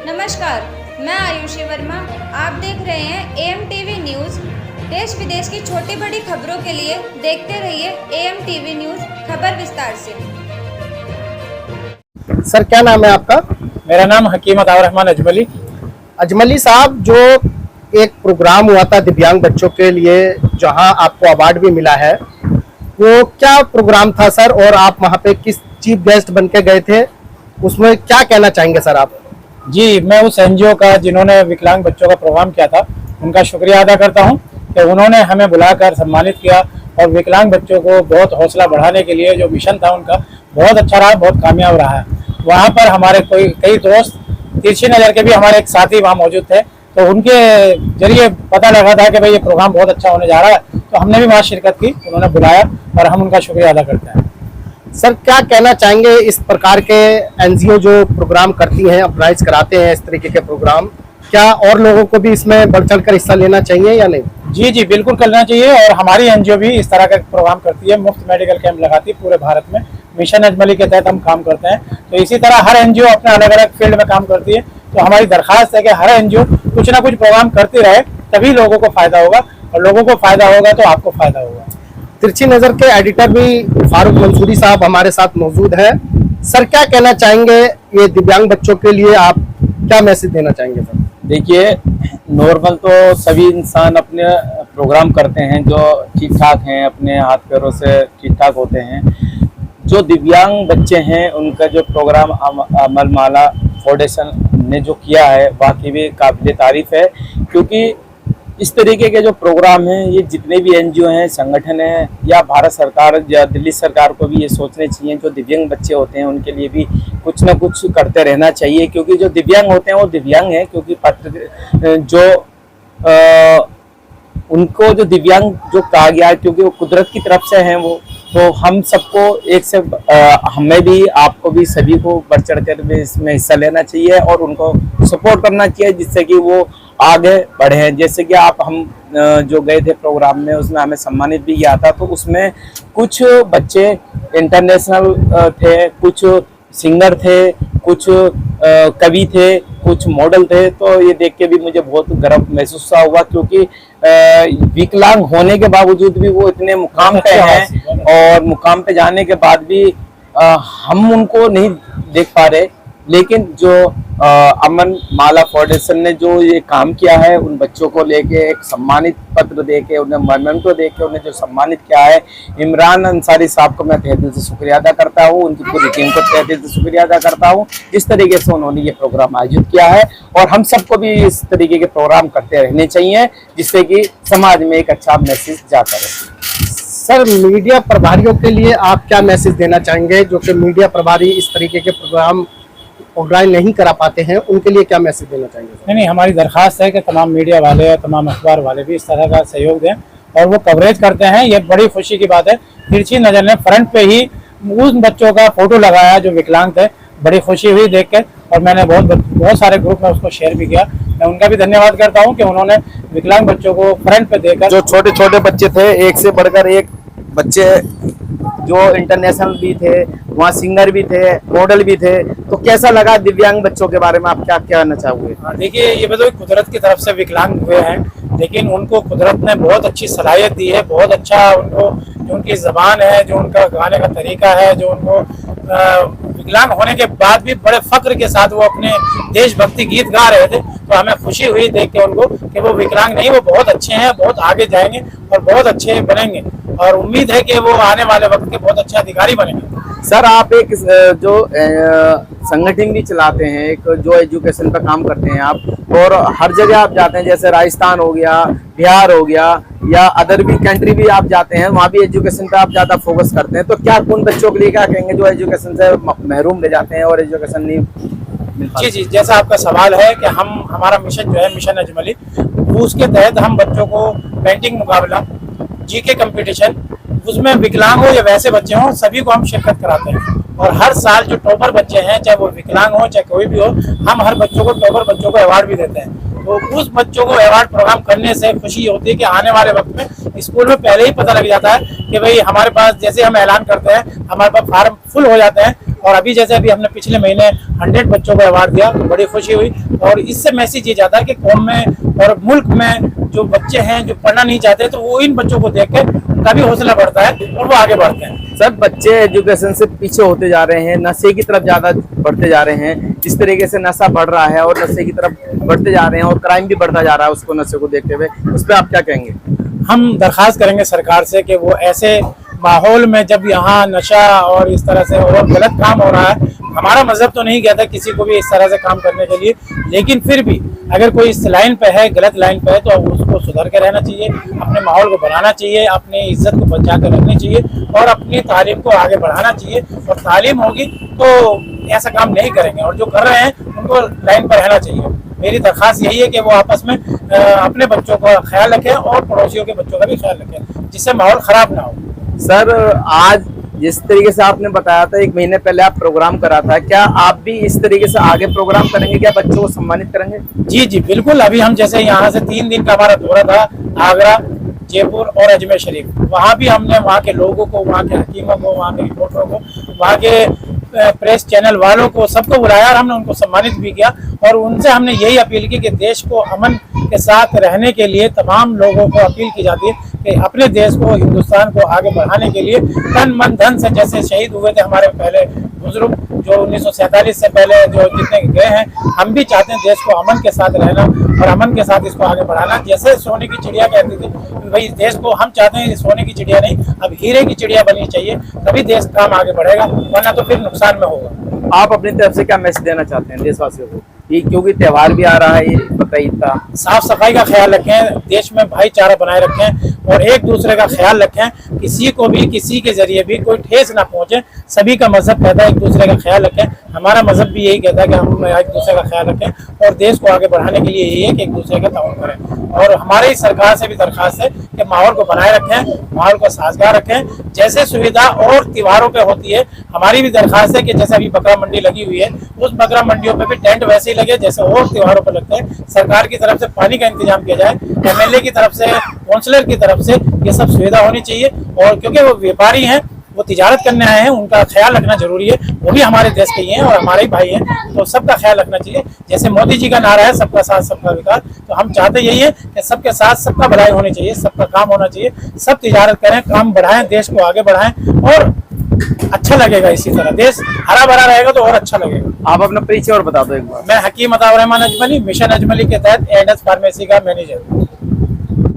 नमस्कार, मैं आयुषी वर्मा। आप देख रहे हैं एएम टीवी न्यूज़। देश विदेश की छोटी बड़ी खबरों के लिए देखते रहिए एएम टीवी न्यूज़। खबर विस्तार से। सर, क्या नाम है आपका? मेरा नाम हकीम अताउर रहमान अजमली। अजमली साहब, जो एक प्रोग्राम हुआ था दिव्यांग बच्चों के लिए जहां आपको अवार्ड भी मिला है, वो क्या प्रोग्राम था सर? और आप वहां पे किस चीफ गेस्ट बन के गए थे, उसमें क्या कहना चाहेंगे सर आप? जी, मैं उस एनजीओ का जिन्होंने विकलांग बच्चों का प्रोग्राम किया था उनका शुक्रिया अदा करता हूं कि उन्होंने हमें बुलाकर सम्मानित किया और विकलांग बच्चों को बहुत हौसला बढ़ाने के लिए जो मिशन था उनका बहुत अच्छा रहा, बहुत कामयाब रहा है। वहाँ पर हमारे कई दोस्त तिरछी नज़र के भी हमारे एक साथी वहाँ मौजूद थे, तो उनके जरिए पता लगा था कि भाई ये प्रोग्राम बहुत अच्छा होने जा रहा है, तो हमने भी वहाँ शिरकत की। उन्होंने बुलाया और हम उनका शुक्रिया अदा करते हैं। सर, क्या कहना चाहेंगे इस प्रकार के एनजीओ जो प्रोग्राम करती हैं, ऑर्गेनाइज कराते हैं इस तरीके के प्रोग्राम, क्या और लोगों को भी इसमें बढ़ चढ़ कर हिस्सा लेना चाहिए या नहीं? जी, बिल्कुल करना चाहिए। और हमारी एनजीओ भी इस तरह का प्रोग्राम करती है, मुफ्त मेडिकल कैंप लगाती है पूरे भारत में। मिशन अजमली के तहत हम काम करते हैं, तो इसी तरह हर एनजीओ अपने अलग अलग फील्ड में काम करती है। तो हमारी दरख्वास्त है कि हर एनजीओ कुछ ना कुछ प्रोग्राम करती रहे, तभी लोगों को फायदा होगा, और लोगों को फायदा होगा तो आपको फायदा होगा। तिरछी नजर के एडिटर भी फारूक मंसूरी साहब हमारे साथ मौजूद है। सर, क्या कहना चाहेंगे, ये दिव्यांग बच्चों के लिए आप क्या मैसेज देना चाहेंगे सर? देखिए, नॉर्मल तो सभी इंसान अपने प्रोग्राम करते हैं जो ठीक ठाक हैं, अपने हाथ पैरों से ठीक ठाक होते हैं। जो दिव्यांग बच्चे हैं उनका जो प्रोग्राम अमल माला फाउंडेशन ने जो किया है वाकई में काबिल तारीफ है, क्योंकि इस तरीके के जो प्रोग्राम हैं ये जितने भी एनजीओ हैं, संगठन हैं, या भारत सरकार या दिल्ली सरकार को भी ये सोचने चाहिए जो दिव्यांग बच्चे होते हैं उनके लिए भी कुछ ना कुछ करते रहना चाहिए। क्योंकि जो दिव्यांग होते हैं वो दिव्यांग हैं, क्योंकि उनको जो दिव्यांग जो कहा गया है क्योंकि वो कुदरत की तरफ से हैं वो, तो हम सबको एक से हमें भी, आपको भी, सभी को बढ़ चढ़ कर इसमें हिस्सा लेना चाहिए और उनको सपोर्ट करना चाहिए जिससे कि वो आगे बढ़े। जैसे कि हम जो गए थे प्रोग्राम में उसमें हमें सम्मानित भी किया था, तो उसमें कुछ बच्चे इंटरनेशनल थे, कुछ सिंगर थे, कुछ कवि थे, कुछ मॉडल थे। तो ये देख के भी मुझे बहुत गर्व महसूस हुआ, क्योंकि विकलांग होने के बावजूद भी वो इतने मुकाम पे हैं, और मुकाम पे जाने के बाद भी हम उनको नहीं देख पा रहे। लेकिन जो अमन माला फाउंडेशन ने जो ये काम किया है, उन बच्चों को लेके एक सम्मानित पत्र देके, उन्हें मोमेंटो देके उन्हें जो सम्मानित किया है, इमरान अंसारी साहब को मैं तहे दिल से शुक्रिया अदा करता हूँ, उनकी पूरी टीम को तहे दिल से शुक्रिया अदा करता हूँ जिस तरीके से उन्होंने ये प्रोग्राम आयोजित किया है। और हम सबको भी इस तरीके के प्रोग्राम करते रहने चाहिए जिससे कि समाज में एक अच्छा मैसेज जाता रहे। सर, मीडिया प्रभारियों के लिए आप क्या मैसेज देना चाहेंगे, जो कि मीडिया प्रभारी इस तरीके के प्रोग्राम ऑर्गेनाइज नहीं करा पाते हैं, उनके लिए क्या मैसेज देना चाहेंगे? नहीं, हमारी दरख्वास्त है कि तमाम मीडिया वाले और तमाम अखबार वाले भी इस तरह का सहयोग दें और वो कवरेज करते हैं। ये बड़ी खुशी की बात है। तिरछी नजर ने फ्रंट पे ही उन बच्चों का फोटो लगाया जो विकलांग थे, बड़ी खुशी हुई देख कर, और मैंने बहुत सारे ग्रुप में उसको शेयर भी किया। मैं उनका भी धन्यवाद करता हूँ कि उन्होंने विकलांग बच्चों को फ्रंट पे देकर, जो छोटे छोटे बच्चे थे, एक से बढ़कर एक बच्चे जो इंटरनेशनल भी थे, वहाँ सिंगर भी थे, मॉडल भी थे, तो कैसा लगा दिव्यांग बच्चों के बारे में आप क्या कहना चाहोगे? देखिए, ये तो कुदरत की तरफ से विकलांग हुए हैं, लेकिन उनको कुदरत ने बहुत अच्छी सलाहियत दी है, बहुत अच्छा उनको, जो उनकी ज़बान है, जो उनका गाने का तरीका है, जो उनको विकलांग होने के बाद भी बड़े फख्र के साथ वो अपने देशभक्ति गीत गा रहे थे। तो हमें खुशी हुई देख के उनको कि वो विकलांग नहीं, वो बहुत अच्छे हैं, बहुत आगे जाएंगे और बहुत अच्छे बनेंगे, और उम्मीद है कि वो आने वाले वक्त के बहुत अच्छे अधिकारी बनेंगे। सर, आप एक जो संगठन भी चलाते हैं, एक जो एजुकेशन पे काम करते हैं आप, और हर जगह आप जाते हैं, जैसे राजस्थान हो गया, बिहार हो गया, या अदर भी कंट्री भी आप जाते हैं, वहाँ भी एजुकेशन पे आप ज़्यादा फोकस करते हैं। तो क्या उन बच्चों के लिए क्या कहेंगे जो एजुकेशन से महरूम रह जाते हैं और एजुकेशन नहीं मिल पाती? जी, जैसा आपका सवाल है कि हमारा मिशन जो है मिशन अजमली, उसके तहत हम बच्चों को पेंटिंग मुकाबला, जीके कंपटीशन, उसमें विकलांग हो या वैसे बच्चे हों, सभी को हम शिरकत कराते हैं। और हर साल जो टॉपर बच्चे हैं, चाहे वो विकलांग हो चाहे कोई भी हो, हम हर बच्चों को, टॉपर बच्चों को अवार्ड भी देते हैं। तो उस बच्चों को अवार्ड प्रोग्राम करने से खुशी होती है कि आने वाले वक्त में स्कूल में पहले ही पता लग जाता है कि भाई हमारे पास, जैसे हम ऐलान करते हैं, हमारे पास फार्म फुल हो जाते हैं, और अभी जैसे अभी हमने पिछले महीने 100 बच्चों को अवार्ड दिया तो बड़ी खुशी हुई। और इससे मैसेज ये जाता है कि कौम में और मुल्क में जो बच्चे हैं जो पढ़ना नहीं चाहते तो वो इन बच्चों को देख के उनका भी हौसला बढ़ता है और वो आगे बढ़ते हैं। सर, बच्चे एजुकेशन से पीछे होते जा रहे हैं, नशे की तरफ ज्यादा बढ़ते जा रहे हैं। जिस तरीके से नशा बढ़ रहा है और नशे की तरफ बढ़ते जा रहे हैं और क्राइम भी बढ़ता जा रहा है उसको नशे को देखते हुए, उस पर आप क्या कहेंगे? हम दरख्वास्त करेंगे सरकार से कि वो ऐसे माहौल में जब यहाँ नशा और इस तरह से और गलत काम हो रहा है, हमारा मजहब तो नहीं कहता किसी को भी इस तरह से काम करने के लिए, लेकिन फिर भी अगर कोई इस लाइन पे है, गलत लाइन पे है, तो उसको सुधर के रहना चाहिए, अपने माहौल को बनाना चाहिए, अपनी इज्जत को बचा कर रखनी चाहिए और अपनी तालीम को आगे बढ़ाना चाहिए। और तालीम होगी तो ऐसा काम नहीं करेंगे और जो कर रहे हैं उनको लाइन पर रहना चाहिए। मेरी दरख्वास्त यही है कि वो आपस में अपने बच्चों का ख्याल रखें और पड़ोसियों के बच्चों का भी ख्याल रखें, जिससे माहौल खराब ना हो। सर, आज जिस तरीके से आपने बताया था 1 महीने पहले आप प्रोग्राम करा था, क्या आप भी इस तरीके से आगे प्रोग्राम करेंगे? क्या बच्चों को सम्मानित करेंगे? जी जी बिल्कुल। अभी हम जैसे यहाँ से 3 दिन का हमारा दौरा था आगरा, जयपुर और अजमेर शरीफ, वहाँ भी हमने वहाँ के लोगों को, वहाँ के हकीमों को, वहाँ के रिपोर्टरों को, वहाँ के प्रेस चैनल वालों को, सबको बुलाया और हमने उनको सम्मानित भी किया। और उनसे हमने यही अपील की कि देश को अमन के साथ रहने के लिए तमाम लोगों को अपील की जाती है कि अपने देश को, हिंदुस्तान को आगे बढ़ाने के लिए तन मन धन से, जैसे शहीद हुए थे हमारे पहले बुजुर्ग जो 1947 से पहले जो जितने गए हैं, हम भी चाहते हैं देश को अमन के साथ रहना और अमन के साथ इसको आगे बढ़ाना। जैसे सोने की चिड़िया कहती थी, भाई देश को हम चाहते हैं सोने की चिड़िया नहीं, अब हीरे की चिड़िया बननी चाहिए, तभी देश काम आगे बढ़ेगा, वरना तो फिर नुकसान में होगा। आप अपनी तरफ से क्या मैसेज देना चाहते हैं देशवासियों को? ये क्योंकि त्योहार भी आ रहा है, ये बताइए। साफ सफाई का ख्याल रखें, देश में भाईचारा बनाए रखें और एक दूसरे का ख्याल रखें, किसी को भी किसी के जरिए भी कोई ठेस ना पहुंचे। सभी का मजहब कहता है एक दूसरे का ख्याल रखें, हमारा मजहब भी यही कहता है कि हम एक दूसरे का ख्याल रखें और देश को आगे बढ़ाने के लिए यही है कि एक दूसरे का ताउन करें। और हमारी सरकार से भी दरख्वास्त है कि माहौल को बनाए रखें, माहौल को साजगार रखें, जैसे सुविधा और त्योहारों पे होती है। हमारी भी दरख्वास्त है कि जैसे अभी बकरा मंडी लगी हुई है, उस बकरा मंडियों पे भी टेंट वैसे ही लगे जैसे और त्योहारों पर लगते हैं। सरकार की तरफ से पानी का इंतजाम किया जाए, MLA की तरफ से, काउंसलर की तरफ से ये सब सुविधा होनी चाहिए। और क्योंकि वो व्यापारी हैं, वो तिजारत करने आए हैं, उनका ख्याल रखना जरूरी है, वो भी हमारे देश के ही हैं और हमारे ही भाई हैं, तो सबका ख्याल रखना चाहिए। जैसे मोदी जी का नारा है सबका साथ सबका विकास, तो हम चाहते यही है कि सबके साथ सबका भलाई होनी चाहिए, सबका काम होना चाहिए, सब तिजारत करें, काम बढ़ाएं, देश को आगे बढ़ाएं और अच्छा लगेगा। इसी तरह देश हरा भरा रहेगा तो और अच्छा लगेगा। आप अपना परिचय और बता दो एक बार। मैं हकीम अताउर रहमान अजमली, मिशन अजमली के तहत एडस फार्मेसी का मैनेजर।